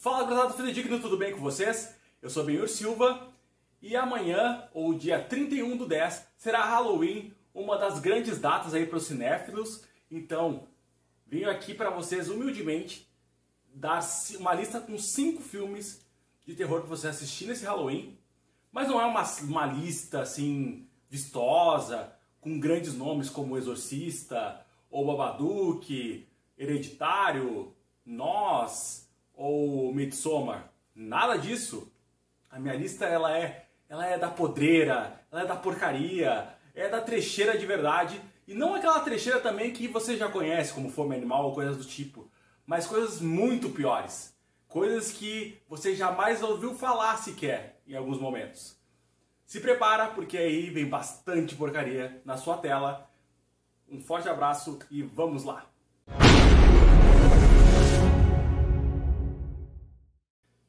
Fala, gurizada fidedigno, tudo bem com vocês? Eu sou Benhur Silva e amanhã, ou dia 31/10, será Halloween, uma das grandes datas aí para os cinéfilos. Então, venho aqui para vocês humildemente dar uma lista com 5 filmes de terror para você assistir nesse Halloween. Mas não é uma lista assim vistosa, com grandes nomes como Exorcista, ou Babadook, Hereditário, Nós ou Midsommar. Nada disso. A minha lista ela é da podreira, ela é da porcaria, é da trecheira de verdade. E não aquela trecheira também que você já conhece, como Fome Animal ou coisas do tipo, mas coisas muito piores. Coisas que você jamais ouviu falar sequer em alguns momentos. Se prepara, porque aí vem bastante porcaria na sua tela. Um forte abraço e vamos lá!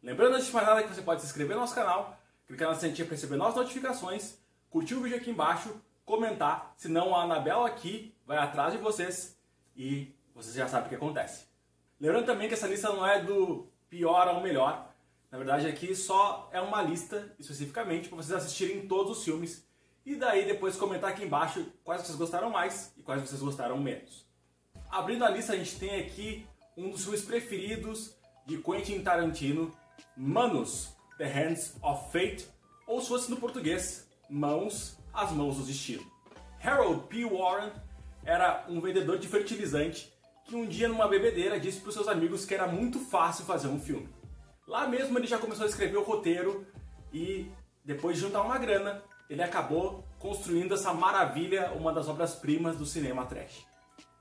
Lembrando, antes de mais nada, que você pode se inscrever no nosso canal, clicar na setinha para receber novas notificações, curtir o vídeo aqui embaixo, comentar, senão a Anabela aqui vai atrás de vocês e vocês já sabem o que acontece. Lembrando também que essa lista não é do pior ao melhor. Na verdade, aqui só é uma lista especificamente para vocês assistirem todos os filmes e daí depois comentar aqui embaixo quais vocês gostaram mais e quais vocês gostaram menos. Abrindo a lista, a gente tem aqui um dos filmes preferidos de Quentin Tarantino, Manos, The Hands of Fate, ou se fosse no português, Mãos, as Mãos do Destino. Harold P. Warren era um vendedor de fertilizante que um dia numa bebedeira disse para os seus amigos que era muito fácil fazer um filme. Lá mesmo ele já começou a escrever o roteiro e depois de juntar uma grana, ele acabou construindo essa maravilha, uma das obras-primas do cinema trash.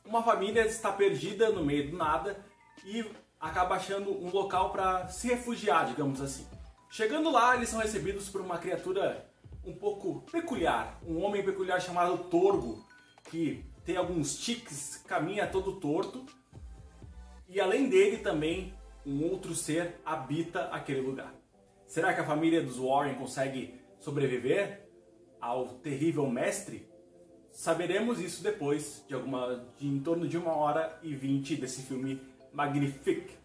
Uma família está perdida no meio do nada e acaba achando um local para se refugiar, digamos assim. Chegando lá, eles são recebidos por uma criatura um pouco peculiar, um homem peculiar chamado Torgo, que tem alguns tiques, caminha todo torto, e além dele também um outro ser habita aquele lugar. Será que a família dos Warren consegue sobreviver ao terrível mestre? Saberemos isso depois de em torno de 1h20 desse filme Magnifique.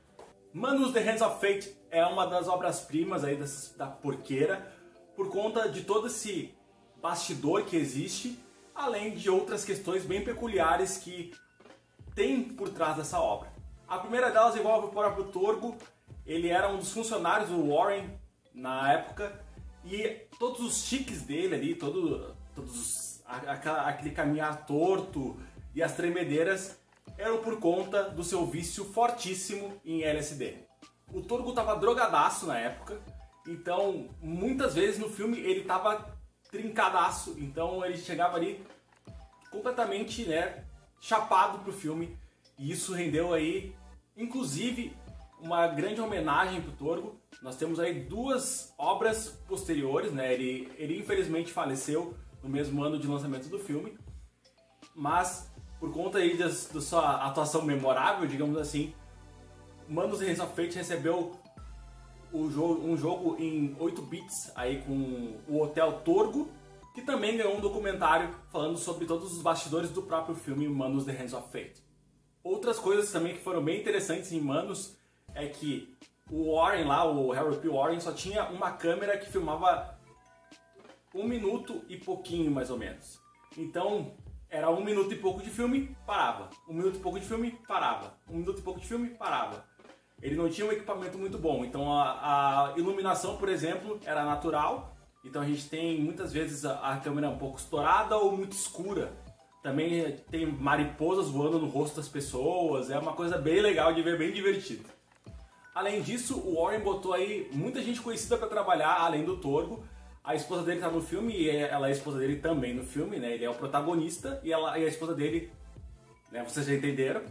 Manos, The Hands of Fate é uma das obras-primas aí da porqueira, por conta de todo esse bastidor que existe, além de outras questões bem peculiares que tem por trás dessa obra. A primeira delas envolve o próprio Torgo. Ele era um dos funcionários do Warren na época e todos os tiques dele ali, aquele caminhar torto e as tremedeiras eram por conta do seu vício fortíssimo em LSD. O Torgo estava drogadaço na época, então muitas vezes no filme ele estava trincadaço, então ele chegava ali completamente chapado pro filme, e isso rendeu aí, inclusive, uma grande homenagem pro Torgo. Nós temos aí 2 obras posteriores, ele infelizmente faleceu no mesmo ano de lançamento do filme, mas por conta aí da sua atuação memorável, digamos assim, Manos The Hands of Fate recebeu um jogo em 8 bits aí com o Hotel Torgo, que também ganhou um documentário falando sobre todos os bastidores do próprio filme Manos The Hands of Fate. Outras coisas também que foram bem interessantes em Manos é que o Warren lá, o Harold P. Warren, só tinha uma câmera que filmava 1 minuto e pouquinho mais ou menos. Então era 1 minuto e pouco de filme, parava. 1 minuto e pouco de filme, parava. 1 minuto e pouco de filme, parava. Ele não tinha um equipamento muito bom, então a iluminação, por exemplo, era natural. Então a gente tem muitas vezes a câmera um pouco estourada ou muito escura. Também tem mariposas voando no rosto das pessoas, é uma coisa bem legal de ver, bem divertida. Além disso, o Warren botou aí muita gente conhecida para trabalhar, além do Torgo. A esposa dele tá no filme e ela é a esposa dele também no filme, né? Ele é o protagonista e a esposa dele, né? Vocês já entenderam.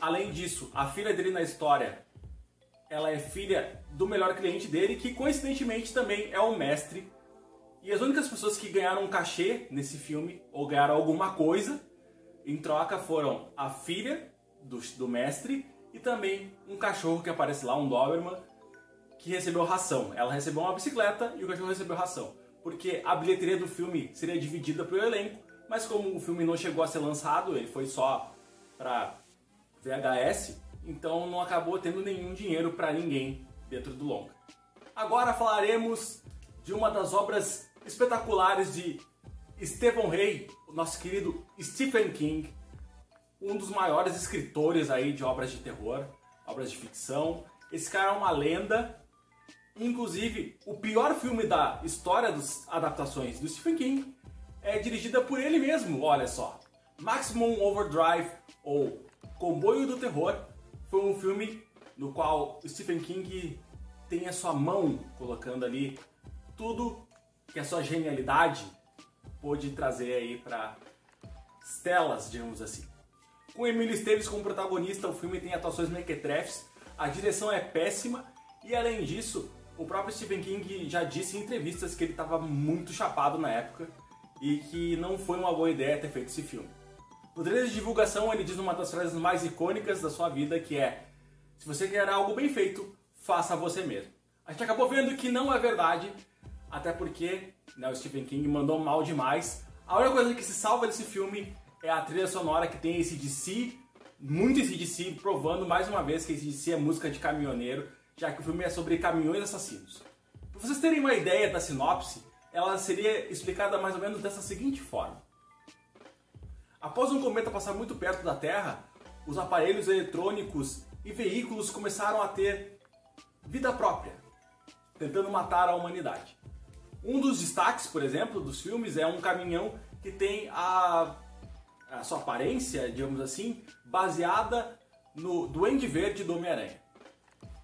Além disso, a filha dele na história, ela é filha do melhor cliente dele, que coincidentemente também é o mestre. E as únicas pessoas que ganharam um cachê nesse filme, ou ganharam alguma coisa, em troca foram a filha do mestre e também um cachorro que aparece lá, um Doberman, que recebeu ração. Ela recebeu uma bicicleta e o cachorro recebeu ração. Porque a bilheteria do filme seria dividida pelo elenco, mas como o filme não chegou a ser lançado, ele foi só para VHS, então não acabou tendo nenhum dinheiro para ninguém dentro do longa. Agora falaremos de uma das obras espetaculares de Stephen Hay, o nosso querido Stephen King, um dos maiores escritores aí de obras de terror, obras de ficção. Esse cara é uma lenda. Inclusive, o pior filme da história das adaptações do Stephen King é dirigida por ele mesmo, olha só. Maximum Overdrive, ou Comboio do Terror, foi um filme no qual Stephen King tem a sua mão colocando ali tudo que a sua genialidade pôde trazer aí para as telas, digamos assim. Com Emílio Esteves como protagonista, o filme tem atuações mequetrefes, a direção é péssima e, além disso, o próprio Stephen King já disse em entrevistas que ele estava muito chapado na época e que não foi uma boa ideia ter feito esse filme. No trailer de divulgação, ele diz uma das frases mais icônicas da sua vida, que é: se você quer algo bem feito, faça você mesmo. A gente acabou vendo que não é verdade, até porque o Stephen King mandou mal demais. A única coisa que se salva desse filme é a trilha sonora, que tem AC/DC, muito AC/DC, provando mais uma vez que AC/DC é música de caminhoneiro, já que o filme é sobre caminhões assassinos. Para vocês terem uma ideia da sinopse, ela seria explicada mais ou menos dessa seguinte forma. Após um cometa passar muito perto da Terra, os aparelhos eletrônicos e veículos começaram a ter vida própria, tentando matar a humanidade. Um dos destaques, por exemplo, dos filmes é um caminhão que tem a sua aparência, digamos assim, baseada no Duende Verde do Homem-Aranha.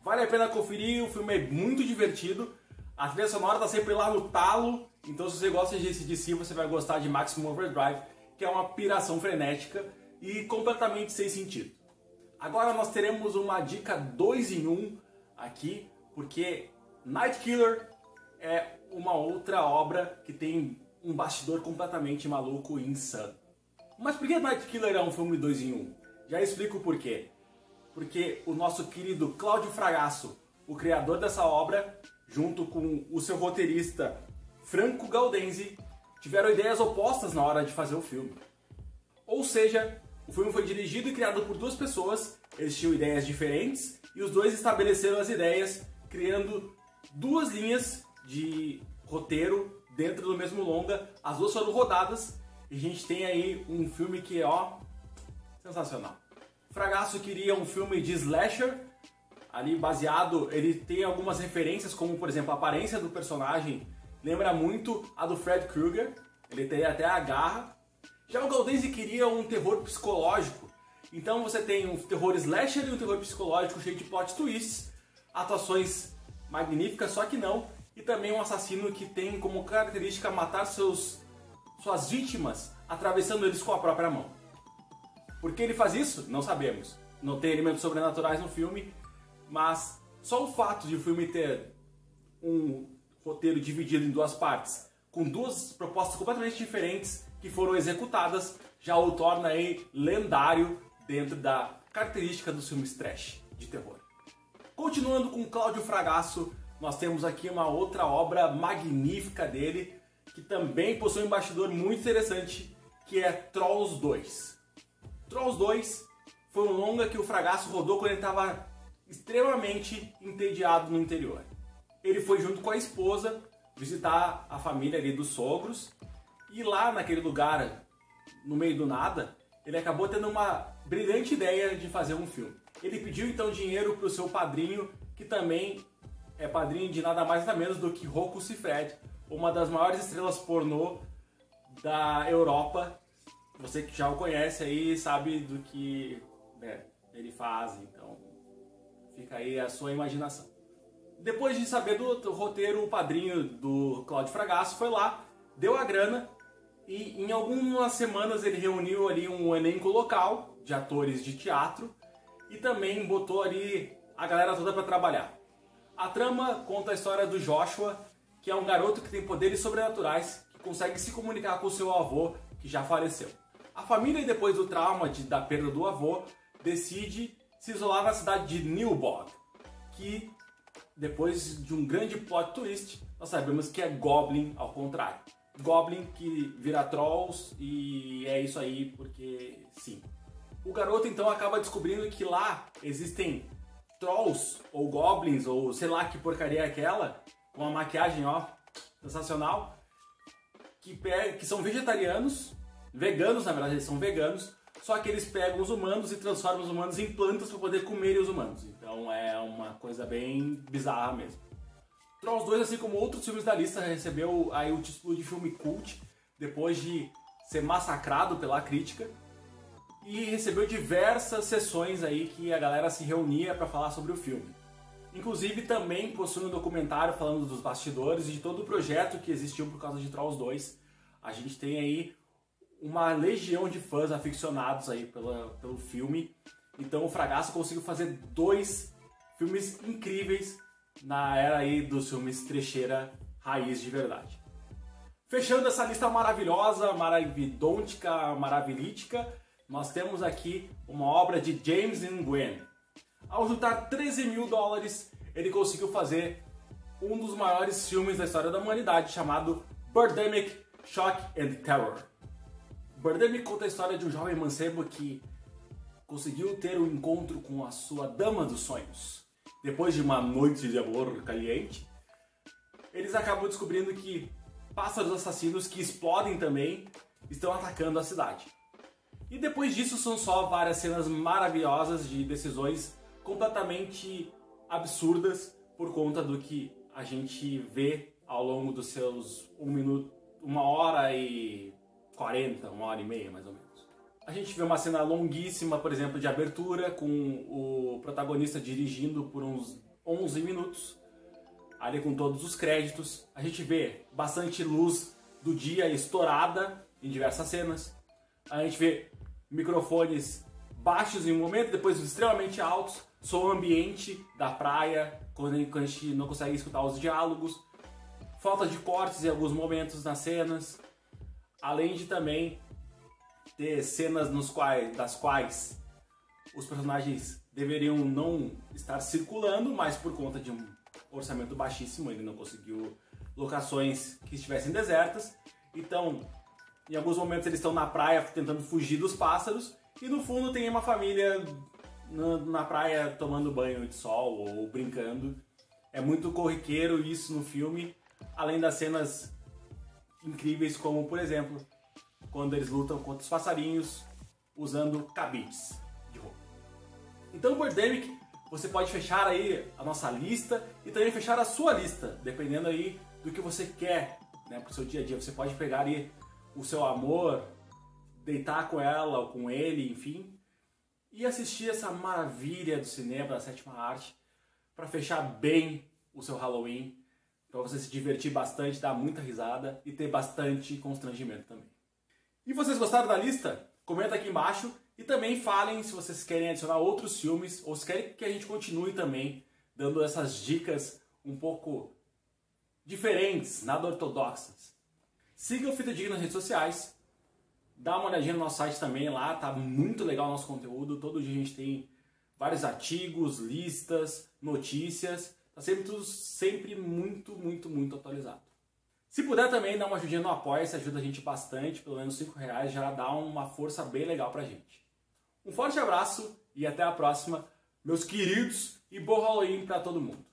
Vale a pena conferir, o filme é muito divertido, a trilha sonora está sempre lá no talo, então se você gosta de AC/DC, você vai gostar de Maximum Overdrive, que é uma piração frenética e completamente sem sentido. Agora nós teremos uma dica 2 em 1 aqui, porque Night Killer é uma outra obra que tem um bastidor completamente maluco e insano. Mas por que Night Killer é um filme 2 em 1? Já explico o porquê. Porque o nosso querido Cláudio Fragasso, o criador dessa obra, junto com o seu roteirista Franco Gaudenzi, tiveram ideias opostas na hora de fazer o filme. Ou seja, o filme foi dirigido e criado por duas pessoas, eles tinham ideias diferentes e os dois estabeleceram as ideias, criando duas linhas de roteiro dentro do mesmo longa. As duas foram rodadas e a gente tem aí um filme que é, sensacional. Fragasso queria um filme de slasher, ali baseado, ele tem algumas referências, como por exemplo a aparência do personagem lembra muito a do Fred Krueger, ele tem até a garra. Já o Gaudenzi queria um terror psicológico, então você tem um terror slasher e um terror psicológico cheio de plot twists, atuações magníficas, só que não, e também um assassino que tem como característica matar suas vítimas atravessando eles com a própria mão. Por que ele faz isso? Não sabemos. Não tem elementos sobrenaturais no filme, mas só o fato de o filme ter um roteiro dividido em duas partes, com duas propostas completamente diferentes que foram executadas, já o torna aí lendário dentro da característica dos filmes trash de terror. Continuando com Cláudio Fragasso, nós temos aqui uma outra obra magnífica dele, que também possui um bastidor muito interessante, que é Trolls 2. Trolls 2 foi um longa que o Fragasso rodou quando ele estava extremamente entediado no interior. Ele foi junto com a esposa visitar a família ali dos sogros e lá naquele lugar, no meio do nada, ele acabou tendo uma brilhante ideia de fazer um filme. Ele pediu então dinheiro para o seu padrinho, que também é padrinho de nada mais nada menos do que Rocco Siffredi, uma das maiores estrelas pornô da Europa. Você que já o conhece aí sabe do que ele faz, então fica aí a sua imaginação. Depois de saber do roteiro, o padrinho do Cláudio Fragasso foi lá, deu a grana e em algumas semanas ele reuniu ali um elenco local de atores de teatro e também botou ali a galera toda para trabalhar. A trama conta a história do Joshua, que é um garoto que tem poderes sobrenaturais, que consegue se comunicar com seu avô, que já faleceu. A família, depois do trauma da perda do avô, decide se isolar na cidade de Nilbog, que depois de um grande plot twist, nós sabemos que é Goblin ao contrário. Goblin que vira Trolls e é isso aí porque sim. O garoto então acaba descobrindo que lá existem Trolls, ou Goblins, ou sei lá que porcaria é aquela, com uma maquiagem, ó, sensacional, que são vegetarianos, veganos na verdade, eles são veganos, só que eles pegam os humanos e transformam os humanos em plantas para poder comerem os humanos. Então é uma coisa bem bizarra mesmo. Trolls 2, assim como outros filmes da lista, recebeu aí o título de filme cult, depois de ser massacrado pela crítica, e recebeu diversas sessões aí que a galera se reunia para falar sobre o filme. Inclusive também possui um documentário falando dos bastidores e de todo o projeto que existiu por causa de Trolls 2. A gente tem aí uma legião de fãs aficionados aí pelo filme. Então o Fragasso conseguiu fazer 2 filmes incríveis na era aí dos filmes trecheira raiz de verdade. Fechando essa lista maravilhosa, maravidôntica, maravilítica, nós temos aqui uma obra de James Nguyen. Ao juntar 13 mil dólares, ele conseguiu fazer um dos maiores filmes da história da humanidade, chamado Birdemic, Shock and Terror. Birdemic conta a história de um jovem mancebo que conseguiu ter um encontro com a sua dama dos sonhos. Depois de uma noite de amor caliente, eles acabam descobrindo que pássaros assassinos que explodem também estão atacando a cidade. E depois disso são só várias cenas maravilhosas de decisões completamente absurdas por conta do que a gente vê ao longo dos seus 1 minuto, 1h40, 1h30 mais ou menos. A gente vê uma cena longuíssima, por exemplo, de abertura, com o protagonista dirigindo por uns 11 minutos, ali com todos os créditos. A gente vê bastante luz do dia estourada em diversas cenas. A gente vê microfones baixos em um momento, depois extremamente altos, som ambiente da praia, quando a gente não consegue escutar os diálogos, falta de cortes em alguns momentos nas cenas, além de também ter cenas das quais os personagens deveriam não estar circulando, mas por conta de um orçamento baixíssimo, ele não conseguiu locações que estivessem desertas. Então, em alguns momentos eles estão na praia tentando fugir dos pássaros, e no fundo tem uma família na praia tomando banho de sol ou brincando. É muito corriqueiro isso no filme, além das cenas incríveis como, por exemplo, quando eles lutam contra os passarinhos usando cabides de roupa. Então, Birdemic, você pode fechar aí a nossa lista e também fechar a sua lista, dependendo aí do que você quer, né, para o seu dia a dia. Você pode pegar aí o seu amor, deitar com ela ou com ele, enfim, e assistir essa maravilha do cinema, da sétima arte, para fechar bem o seu Halloween, para você se divertir bastante, dar muita risada e ter bastante constrangimento também. E vocês gostaram da lista? Comenta aqui embaixo e também falem se vocês querem adicionar outros filmes ou se querem que a gente continue também dando essas dicas um pouco diferentes, nada ortodoxas. Siga o Fita Dig nas redes sociais, dá uma olhadinha no nosso site também, lá tá muito legal o nosso conteúdo, todo dia a gente tem vários artigos, listas, notícias, tá sempre tudo muito atualizado. Se puder também dar uma ajudinha no Apoia-se, ajuda a gente bastante, pelo menos R$5 já dá uma força bem legal pra gente. Um forte abraço e até a próxima, meus queridos, e bom Halloween pra todo mundo!